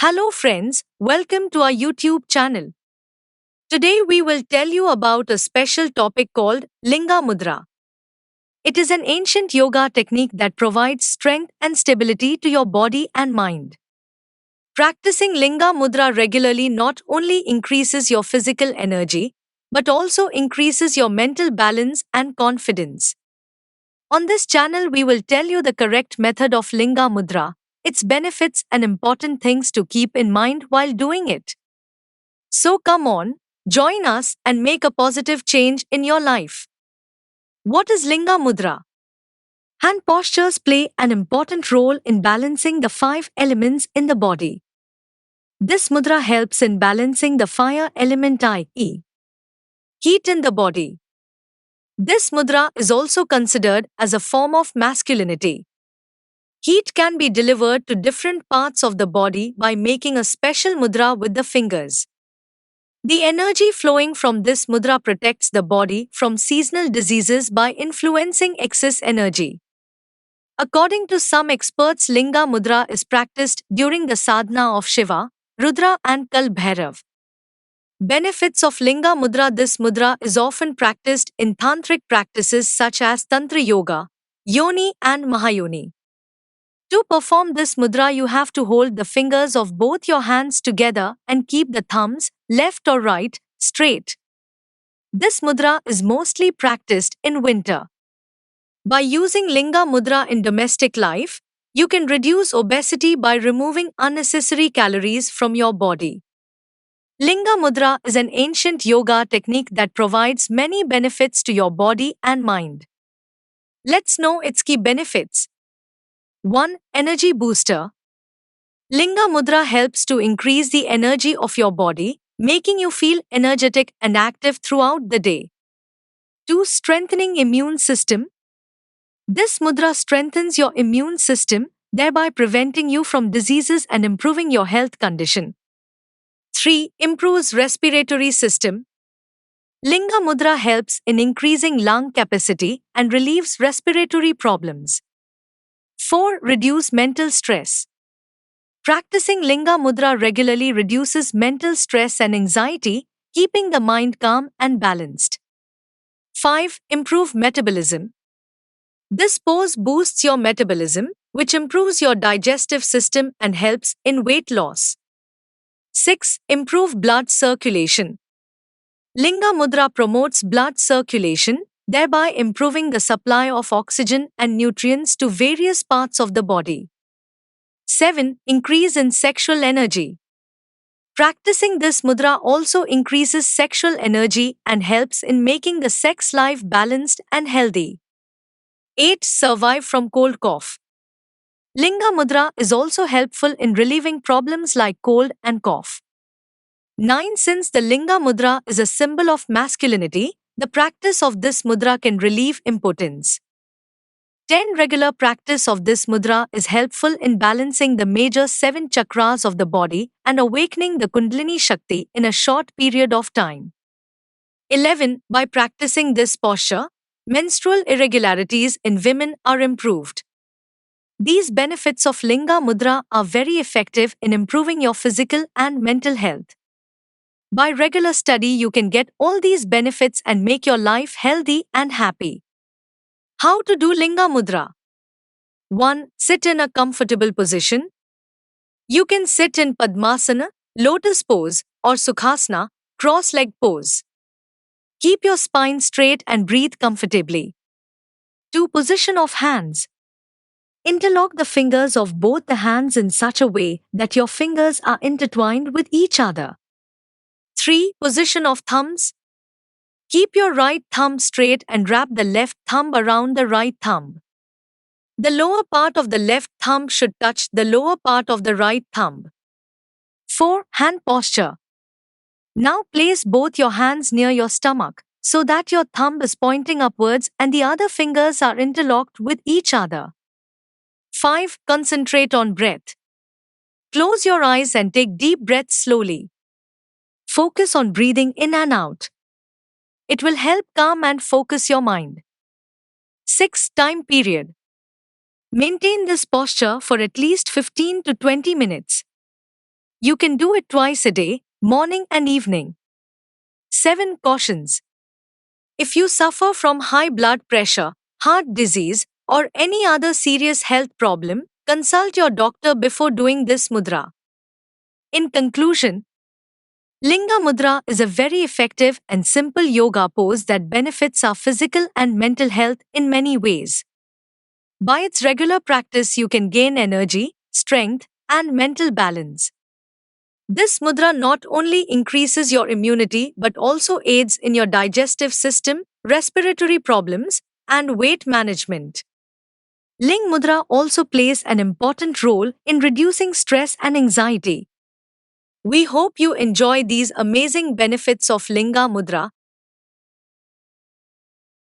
Hello friends, welcome to our YouTube channel. Today we will tell you about a special topic called Linga Mudra. It is an ancient yoga technique that provides strength and stability to your body and mind. Practicing Linga Mudra regularly not only increases your physical energy, but also increases your mental balance and confidence. On this channel we will tell you the correct method of Linga Mudra, its benefits and important things to keep in mind while doing it. So come on, join us and make a positive change in your life. What is Linga Mudra? Hand postures play an important role in balancing the five elements in the body. This mudra helps in balancing the fire element, i.e., heat in the body. This mudra is also considered as a form of masculinity. Heat can be delivered to different parts of the body by making a special mudra with the fingers. The energy flowing from this mudra protects the body from seasonal diseases by influencing excess energy. According to some experts, Linga Mudra is practiced during the sadhana of Shiva, Rudra and Kal Bhairav. Benefits of Linga Mudra. This mudra is often practiced in tantric practices such as Tantra Yoga, Yoni and Mahayoni. To perform this mudra, you have to hold the fingers of both your hands together and keep the thumbs, left or right, straight. This mudra is mostly practiced in winter. By using Linga Mudra in domestic life, you can reduce obesity by removing unnecessary calories from your body. Linga Mudra is an ancient yoga technique that provides many benefits to your body and mind. Let's know its key benefits. 1. Energy booster. Linga Mudra helps to increase the energy of your body, making you feel energetic and active throughout the day. 2. Strengthening immune system. This mudra strengthens your immune system, thereby preventing you from diseases and improving your health condition. 3. Improves respiratory system. Linga Mudra helps in increasing lung capacity and relieves respiratory problems. 4. Reduce mental stress. Practicing Linga Mudra regularly reduces mental stress and anxiety, keeping the mind calm and balanced. 5. Improve metabolism. This pose boosts your metabolism, which improves your digestive system and helps in weight loss. 6. Improve blood circulation. Linga Mudra promotes blood circulation, thereby improving the supply of oxygen and nutrients to various parts of the body. 7. Increase in sexual energy. Practicing this mudra also increases sexual energy and helps in making the sex life balanced and healthy. 8. Survive from cold cough. Linga Mudra is also helpful in relieving problems like cold and cough. 9. Since the Linga Mudra is a symbol of masculinity, the practice of this mudra can relieve impotence. 10. Regular practice of this mudra is helpful in balancing the major 7 chakras of the body and awakening the Kundalini Shakti in a short period of time. 11. By practicing this posture, menstrual irregularities in women are improved. These benefits of Linga Mudra are very effective in improving your physical and mental health. By regular study, you can get all these benefits and make your life healthy and happy. How to do Linga Mudra? 1. Sit in a comfortable position. You can sit in Padmasana, lotus pose, or Sukhasana, cross-leg pose. Keep your spine straight and breathe comfortably. 2. Position of hands. Interlock the fingers of both the hands in such a way that your fingers are intertwined with each other. 3. Position of thumbs. Keep your right thumb straight and wrap the left thumb around the right thumb. The lower part of the left thumb should touch the lower part of the right thumb. 4. Hand posture. Now place both your hands near your stomach so that your thumb is pointing upwards and the other fingers are interlocked with each other. 5. Concentrate on breath. Close your eyes and take deep breaths slowly. Focus on breathing in and out. It will help calm and focus your mind. 6. Time period. Maintain this posture for at least 15 to 20 minutes. You can do it twice a day, morning and evening. 7 cautions. If you suffer from high blood pressure, heart disease, or any other serious health problem, consult your doctor before doing this mudra. In conclusion, Linga Mudra is a very effective and simple yoga pose that benefits our physical and mental health in many ways. By its regular practice, you can gain energy, strength, and mental balance. This mudra not only increases your immunity but also aids in your digestive system, respiratory problems, and weight management. Ling Mudra also plays an important role in reducing stress and anxiety. We hope you enjoy these amazing benefits of Linga Mudra